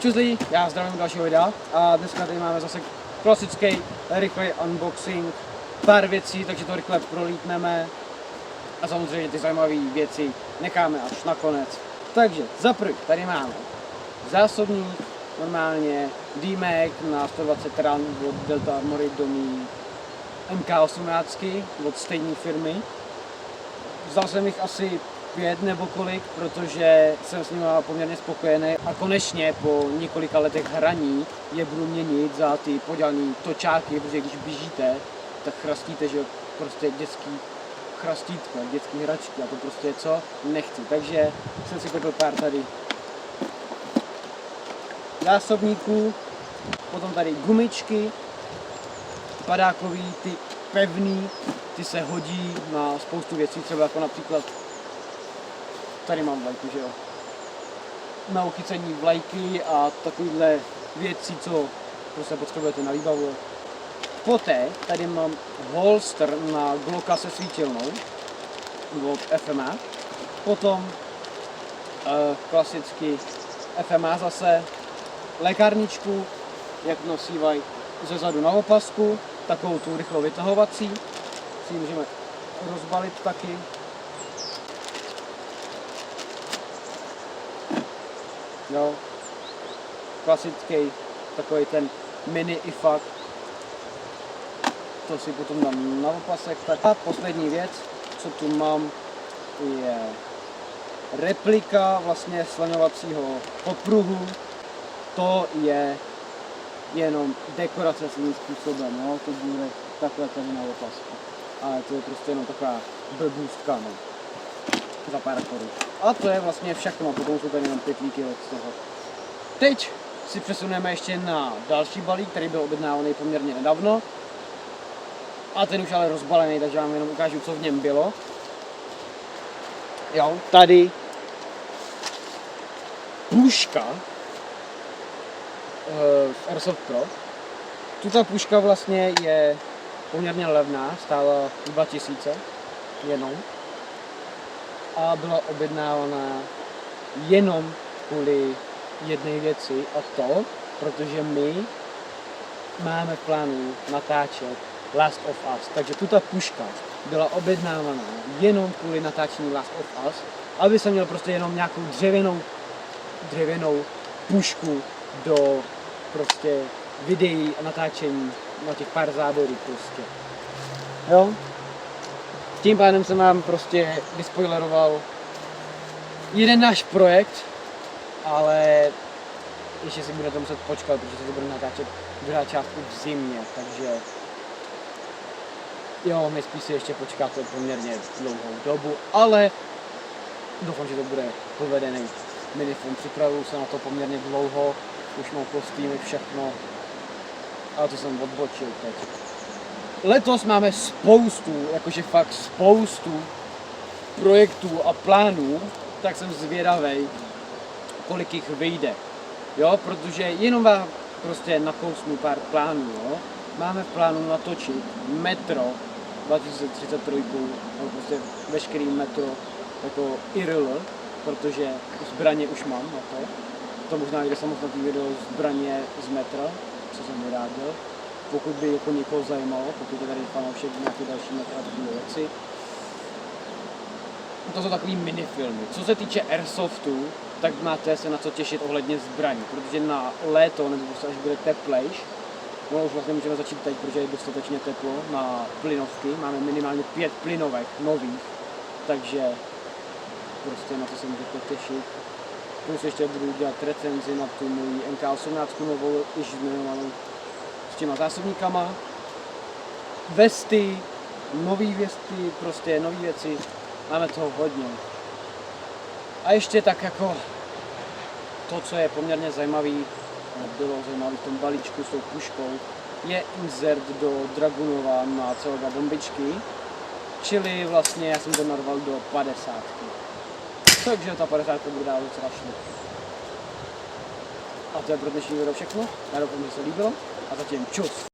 Čus lidi, já zdravím dalšího videa a dneska tady máme zase klasický rychlý unboxing, pár věcí, takže to rychle prolítneme a samozřejmě ty zajímavé věci necháme až nakonec. Takže za první tady máme zásobník, normálně D-Mac na 120 ran od Delta Armory do mý MK18 od stejné firmy. Vzal jsem jich asi 5 nebo kolik, protože jsem s nimi poměrně spokojený a konečně po několika letech hraní je budu měnit za ty podělané točáky, protože když běžíte, tak chrastíte, že prostě dětský chrastítko, dětský hračky a to prostě je co nechci, takže jsem si koupil pár tady zásobníků, potom tady gumičky, padákový, ty pevný, ty se hodí na spoustu věcí, třeba jako například tady mám vlajku, že jo, na uchycení vlajky a takovýhle věcí, co prostě potřebujete na výbavu. Poté tady mám holster na Glocka se svítilnou od FMA, potom klasicky FMA zase, lékárničku, jak nosívají ze zadu na opasku, takovou tu rychlou vytahovací, si můžeme rozbalit taky. Jo, klasický takový ten mini IFAK, to si potom dám na opasek. A poslední věc, co tu mám, je replika vlastně slaňovacího popruhu. To je jenom dekorace svým způsobem, jo? To bude takhle tady na opasku. Ale to je prostě jenom taková blbůstka, no. Za pár korun. A to je vlastně všechno, potom jsou tady jenom pytlíky od toho. Teď si přesuneme ještě na další balík, který byl objednávaný poměrně nedávno. A ten už ale rozbalený, takže vám jenom ukážu, co v něm bylo. Jo, tady puška z Airsoft Pro. Tuto puška vlastně je poměrně levná, stála 2000 jenom. A byla objednávaná jenom kvůli jedné věci a to, protože my máme v plánu natáčet Last of Us. Takže tuto puška byla objednávaná jenom kvůli natáčení Last of Us, aby jsem měl prostě jenom nějakou dřevěnou pušku do prostě videí a natáčení na těch pár záběrů prostě. Jo? Tím pádem jsem vám prostě vyspoileroval jeden náš projekt, ale ještě si budete muset počkat, protože se to bude natáčet druhá část v zimě, takže jo, nejspíš si ještě počkáte poměrně dlouhou dobu, ale doufám, že to bude povedený minifilm. Připravuju se na to poměrně dlouho, už mám kostýmy, všechno, ale to jsem odbočil teď. Letos máme spoustu, jakože fakt spoustu projektů a plánů, tak jsem zvědavej, kolik jich vyjde. Jo, protože jenom vám prostě nakousnu pár plánů, jo. Máme v plánu natočit Metro 2033, nebo prostě veškerý Metro jako IRL, protože zbraně už mám na to. To možná jde samostatný video zbraně z Metra, co jsem vyráběl. Pokud by jako někoho zajímalo, pokud je tady fanoušek nějaké další Metra věci. To jsou takový minifilmy. Co se týče Airsoftu, tak máte se na co těšit ohledně zbraní, protože na léto, nebo prostě až bude teplejš, no už vlastně můžeme začít teď, protože je dostatečně teplo na plynovky, máme minimálně 5 plynovek nových, takže prostě na to se můžete těšit. Plus ještě budu dělat recenzi na tu moji MK18 novou, již jmenovanou s těma zásobníkama, vesty, nový vesty, prostě nový věci, máme toho hodně. A ještě tak jako to, co je poměrně zajímavý, bylo zajímavé v tom balíčku s tou puškou, je insert do Dragunova na CO2 bombičky, čili vlastně já jsem to narval do 50. Takže ta 50 bude dát docela šlo. A to je pro dnešní video všechno, já doufám, že se líbilo a zatím čus.